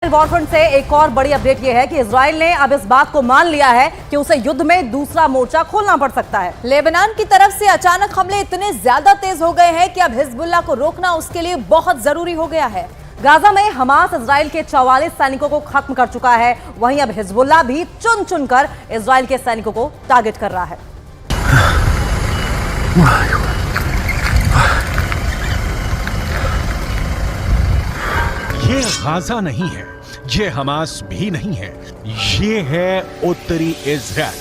Warfront से एक और बड़ी अपडेट यह है कि इजराइल ने अब इस बात को मान लिया है कि उसे युद्ध में दूसरा मोर्चा खोलना पड़ सकता है। लेबनान की तरफ से अचानक हमले इतने ज्यादा तेज हो गए हैं कि अब हिजबुल्लाह को रोकना उसके लिए बहुत जरूरी हो गया है। गाजा में हमास इजराइल के 44 सैनिकों को खत्म कर चुका है। वहीं अब हिजबुल्लाह भी चुन चुनकर इजराइल के सैनिकों को टारगेट कर रहा है। ये गाजा नहीं है, ये हमास भी नहीं है, ये है उत्तरी इजराइल।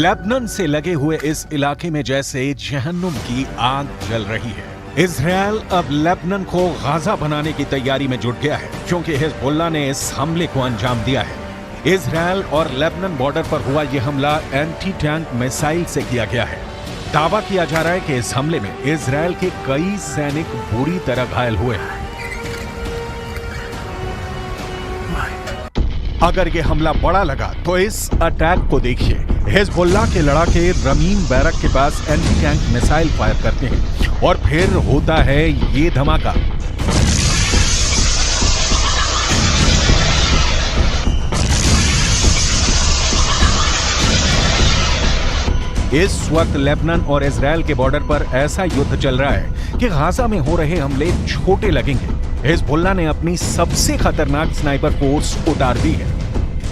लेबनान से लगे हुए इस इलाके में जैसे जहन्नुम की आग जल रही है। इजराइल अब लेबनान को गाजा बनाने की तैयारी में जुट गया है क्योंकि हिजबुल्लाह ने इस हमले को अंजाम दिया है। इजराइल और लेबनान बॉर्डर पर हुआ यह हमला एंटी टैंक मिसाइल से किया गया है। दावा किया जा रहा है कि इस हमले में इजराइल के कई सैनिक बुरी तरह घायल हुए हैं। अगर ये हमला बड़ा लगा तो इस अटैक को देखिए। हिजबुल्लाह के लड़ाके रमीम बैरक के पास एंटी टैंक मिसाइल फायर करते हैं और फिर होता है ये धमाका। इस वक्त लेबनान और इजराइल के बॉर्डर पर ऐसा युद्ध चल रहा है कि गाजा में हो रहे हमले छोटे लगेंगे। हिजबुल्लाह ने अपनी सबसे खतरनाक स्नाइपर फोर्स उतार दी है।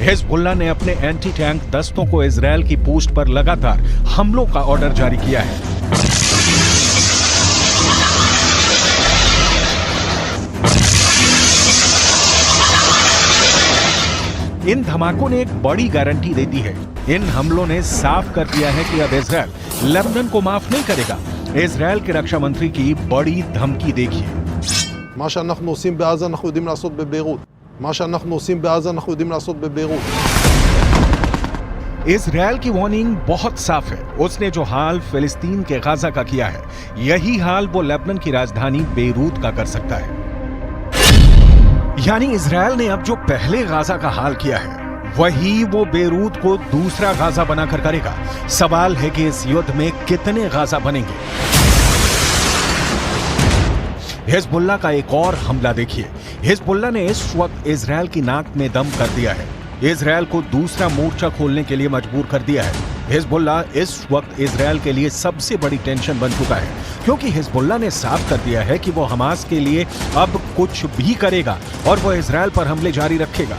हिजबुल्लाह ने अपने एंटी टैंक दस्तों को इजराइल की पोस्ट पर लगातार हमलों का ऑर्डर जारी किया है। इन धमाकों ने एक बड़ी गारंटी दे दी है। इन हमलों ने साफ कर दिया है कि अब इजराइल लेबनान को माफ नहीं करेगा। इजराइल के रक्षा मंत्री की बड़ी धमकी देखिए। מה שאנחנו עושים בעזה אנחנו יודעים לעשות בביירות. מה שאנחנו עושים בעזה אנחנו יודעים לעשות בביירות. इजराइल की वार्निंग बहुत साफ है। उसने जो हाल फिलिस्तीन के गाजा का किया है, यही हाल वो लेबनान की राजधानी बेरूत का कर सकता है। यानी इजराइल ने अब जो पहले गाजा का हाल किया है, वही वो बेरूत को दूसरा गाजा बनाकर करेगा। सवाल है कि इस युद्ध में कितने गाजा बनेंगे। हिजबुल्लाह का एक और हमला देखिए। हिजबुल्लाह ने इस वक्त इजराइल की नाक में दम कर दिया है। इजराइल को दूसरा मोर्चा खोलने के लिए मजबूर कर दिया है। हिजबुल्लाह इस वक्त इजराइल के लिए सबसे बड़ी टेंशन बन चुका है क्योंकि हिजबुल्लाह ने साफ कर दिया है कि वो हमास के लिए अब कुछ भी करेगा और वो इजराइल पर हमले जारी रखेगा।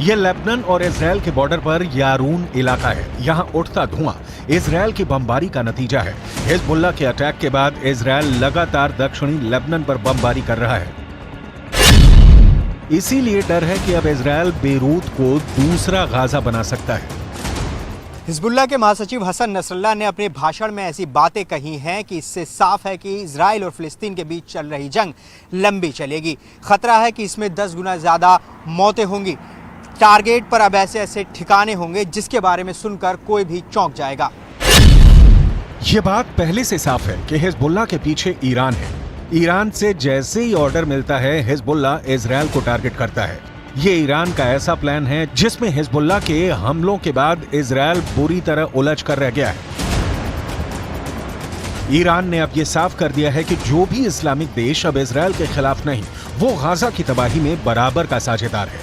ये लेबनान और इजराइल के बॉर्डर पर यारून इलाका है। यहाँ उठता धुआं इजराइल की बमबारी का नतीजा है। हिजबुल्लाह के अटैक के बाद इजराइल लगातार दक्षिणी लेबनान पर बमबारी कर रहा है। इसीलिए डर है कि अब इजराइल बेरूत को दूसरा गाजा बना सकता है। हिजबुल्लाह के महासचिव हसन नसरल्लाह ने अपने भाषण में ऐसी बातें कही हैं कि इससे साफ है कि इजराइल और फिलिस्तीन के बीच चल रही जंग लंबी चलेगी। खतरा है कि इसमें 10 गुना ज्यादा मौतें होंगी। टारगेट पर अब ऐसे ऐसे ठिकाने होंगे जिसके बारे में सुनकर कोई भी चौंक जाएगा। ये बात पहले से साफ है कि हिजबुल्लाह के पीछे ईरान है। ईरान से जैसे ही ऑर्डर मिलता है, हिजबुल्लाह इजराइल को टारगेट करता है। ये ईरान का ऐसा प्लान है जिसमें हिजबुल्लाह के हमलों के बाद इजराइल बुरी तरह उलझ कर रह गया है। ईरान ने अब ये साफ कर दिया है कि जो भी इस्लामिक देश अब इजराइल के खिलाफ नहीं, वो गाजा की तबाही में बराबर का साझेदार है।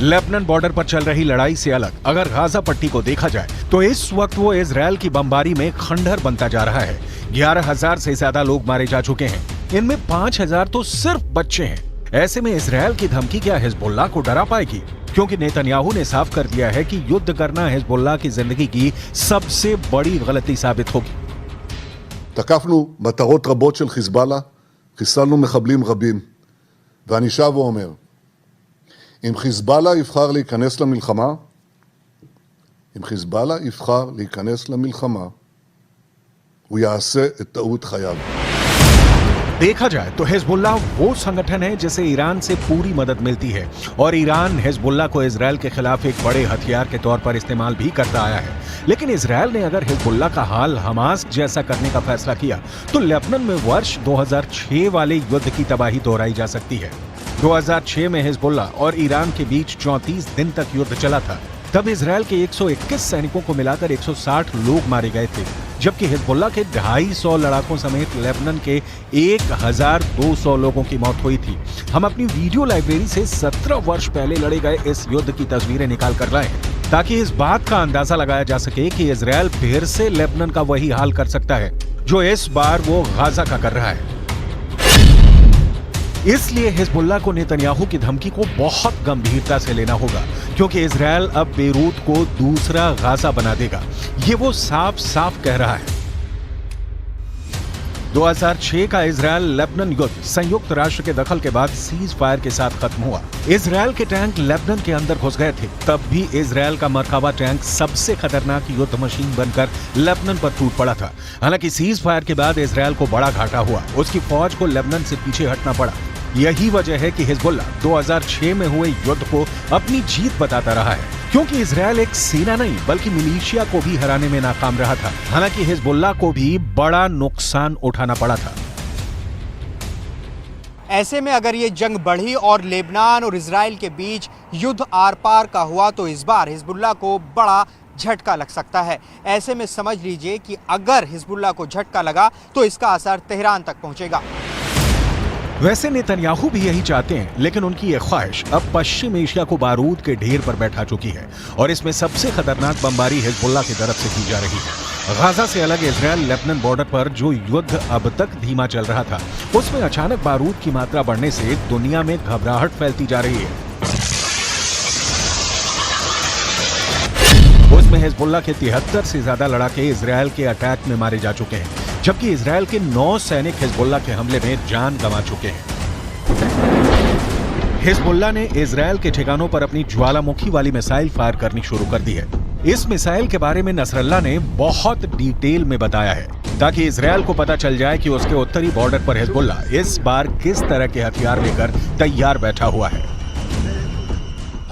लेबनान बॉर्डर पर चल रही लड़ाई से अलग अगर गाजा पट्टी को देखा जाए तो इस वक्त वो इजराइल की बमबारी में खंडहर बनता जा रहा है। 11,000 से ज्यादा लोग मारे जा चुके हैं। इनमें 5,000 तो सिर्फ बच्चे हैं। ऐसे में इजराइल की धमकी क्या हिजबुल्लाह को डरा पाएगी? क्योंकि नेतन्याहू ने साफ कर दिया है कि युद्ध करना हिजबुल्लाह की जिंदगी की सबसे बड़ी गलती साबित होगी। תקפנו מטרות רבות של חיזבאללה, חיסלנו מחבלים רבים, ואני שב ואומר, אם חיזבאללה יבחר להיכנס למלחמה, הוא יעשה את טעות חייו. देखा जाए तो हिजबुल्लाह वो संगठन है जिसे ईरान से पूरी मदद मिलती है और ईरान हिजबुल्लाह को इजरायल के खिलाफ एक बड़े हथियार के तौर पर इस्तेमाल भी करता आया है। लेकिन इजरायल ने अगर हिजबुल्लाह का हाल हमास जैसा करने का फैसला किया तो लेबनान में वर्ष 2006 वाले युद्ध की तबाही दोहराई जा सकती है। 2006 में हिजबुल्लाह और ईरान के बीच 34 दिन तक युद्ध चला था। तब इजरायल के 121 सैनिकों को मिलाकर 160 लोग मारे गए थे, जबकि हिजबुल्लाह के 250 लड़ाकों समेत लेबनान के 1200 लोगों की मौत हुई थी। हम अपनी वीडियो लाइब्रेरी से 17 वर्ष पहले लड़े गए इस युद्ध की तस्वीरें निकाल कर लाए हैं ताकि इस बात का अंदाजा लगाया जा सके कि इजरायल फिर से लेबनान का वही हाल कर सकता है जो इस बार वो गाजा का कर रहा है। इसलिए हिजबुल्लाह को नेतन्याहू की धमकी को बहुत गंभीरता से लेना होगा, क्योंकि इजरायल अब बेरूत को दूसरा गाजा बना देगा। ये वो साफ साफ कह रहा है। 2006 का इजरायल लेबनान युद्ध संयुक्त राष्ट्र के दखल के बाद सीज फायर के साथ खत्म हुआ। इजरायल के टैंक लेबनान के अंदर घुस गए थे। तब भी इजरायल का मरकाबा टैंक सबसे खतरनाक युद्ध मशीन बनकर लेबनान पर टूट पड़ा था। हालांकि सीज फायर के बाद इजरायल को बड़ा घाटा हुआ, उसकी फौज को लेबनान से पीछे हटना पड़ा। यही वजह है कि हिजबुल्लाह 2006 में हुए युद्ध को अपनी जीत बताता रहा है, क्योंकि इजरायल एक सेना नहीं बल्कि मिलिशिया को भी हराने में नाकाम रहा था। हालांकि हिजबुल्लाह को भी बड़ा नुकसान उठाना पड़ा था। ऐसे में अगर ये जंग बढ़ी और लेबनान और इजराइल के बीच युद्ध आर पार का हुआ तो इस बार हिजबुल्लाह को बड़ा झटका लग सकता है। ऐसे में समझ लीजिए कि अगर हिजबुल्लाह को झटका लगा तो इसका असर तेहरान तक पहुंचेगा। वैसे नेतन्याहू भी यही चाहते हैं, लेकिन उनकी यह ख्वाहिश अब पश्चिम एशिया को बारूद के ढेर पर बैठा चुकी है और इसमें सबसे खतरनाक बमबारी हिजबुल्लाह की तरफ से की जा रही है। गाजा से अलग इजरायल लेबनान बॉर्डर पर जो युद्ध अब तक धीमा चल रहा था, उसमें अचानक बारूद की मात्रा बढ़ने से दुनिया में घबराहट फैलती जा रही है। उसमें हिजबुल्लाह के 73 से ज्यादा लड़ाके इजरायल के अटैक में मारे जा चुके हैं, जबकि इजरायल के 9 सैनिक हिजबुल्लाह के हमले में जान गंवा चुके हैं। हिजबुल्लाह ने इजरायल के ठिकानों पर अपनी ज्वालामुखी वाली मिसाइल फायर करनी शुरू कर दी है। इस मिसाइल के बारे में नसरल्लाह ने बहुत डिटेल में बताया है ताकि इजरायल को पता चल जाए कि उसके उत्तरी बॉर्डर पर हिजबुल्लाह इस बार किस तरह के हथियार लेकर तैयार बैठा हुआ है।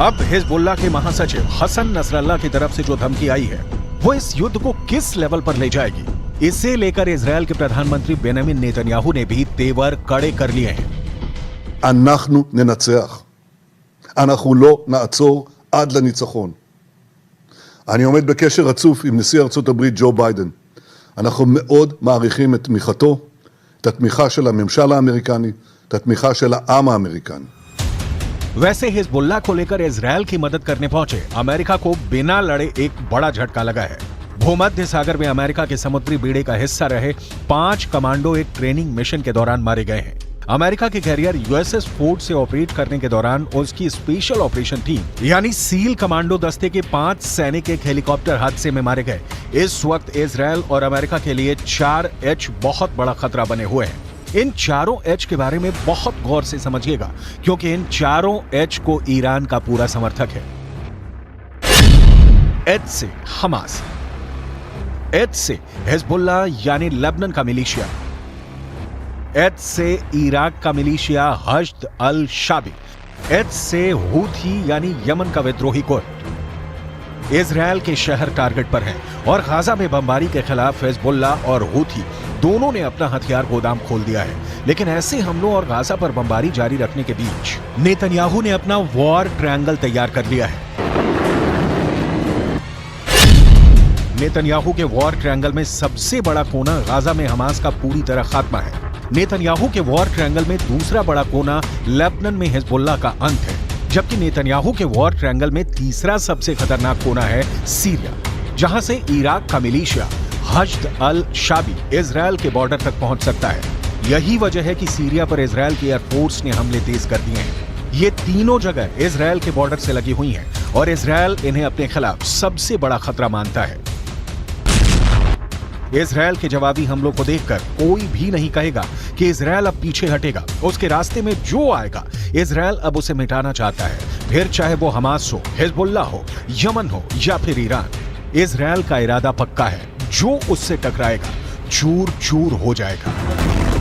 अब हिजबुल्लाह के महासचिव हसन नसरल्लाह की तरफ से जो धमकी आई है वो इस युद्ध को किस लेवल पर ले जाएगी, इसे लेकर इजरायल के प्रधानमंत्री बेंजामिन नेतन्याहू ने भी तेवर कड़े कर लिए हैं। אנחנו ננצח. אנחנו לא נעצור עד לניצחון. אני עומד בקשר רצוף עם נשיא ארצות הברית ג'ו ביידן. אנחנו מאוד מעריכים את תמיכתו, את התמיכה של הממשל האמריקני, את התמיכה של העם האמריקני. वैसे हिजबुल्लाह को लेकर इजरायल की मदद करने पहुंचे अमेरिका को बिना लड़े एक बड़ा झटका लगा है। भूमध्य सागर में अमेरिका के समुद्री बेड़े का हिस्सा रहे 5 कमांडो एक ट्रेनिंग मिशन के दौरान मारे गए हैं। अमेरिका के कैरियर यूएसएस फोर्ड से ऑपरेट करने के दौरान उसकी स्पेशल ऑपरेशन टीम यानी सील कमांडो दस्ते के 5 सैनिक एक हेलीकॉप्टर हादसे में मारे गए। इस वक्त इजरायल और अमेरिका के लिए 4H बहुत बड़ा खतरा बने हुए हैं। इन 4H के बारे में बहुत गौर से समझिएगा, क्योंकि इन 4H को ईरान का पूरा समर्थक है। H से हमास, H से हिजबुल्लाह यानी लेबनान का मिलिशिया, H से इराक का मिलिशिया हश्द अल शाबी, H से हूथी यानी यमन का विद्रोही गुट। इजरायल के शहर टारगेट पर हैं और गाजा में बमबारी के खिलाफ हिजबुल्लाह और हूथी दोनों ने अपना हथियार गोदाम खोल दिया है। लेकिन ऐसे हमलों और गाजा पर बमबारी जारी रखने के बीच नेतन्याहू ने अपना वॉर ट्रायंगल तैयार कर लिया है। नेतन्याहू के वॉर ट्रायंगल में सबसे बड़ा कोना गाजा में हमास का पूरी तरह खात्मा है। नेतन्याहू के वॉर ट्रायंगल में दूसरा बड़ा कोना लेबनान में हिजबुल्लाह का अंत है, जबकि नेतन्याहू के वॉर ट्रायंगल में तीसरा सबसे खतरनाक कोना है सीरिया, जहां से इराक का मिलिशिया हश्द अल शाबी इजराइल के बॉर्डर तक पहुंच सकता है। यही वजह है कि सीरिया पर इजराइल की एयरफोर्स ने हमले तेज कर दिए हैं। ये तीनों जगह इजराइल के बॉर्डर से लगी हुई हैं और इजराइल इन्हें अपने खिलाफ सबसे बड़ा खतरा मानता है। इजराइल के जवाबी हमलों को देखकर कोई भी नहीं कहेगा कि इजराइल अब पीछे हटेगा। उसके रास्ते में जो आएगा इजराइल अब उसे मिटाना चाहता है, फिर चाहे वो हमास हो, हिजबुल्लाह हो, यमन हो या फिर ईरान। इजराइल का इरादा पक्का है, जो उससे टकराएगा चूर चूर हो जाएगा।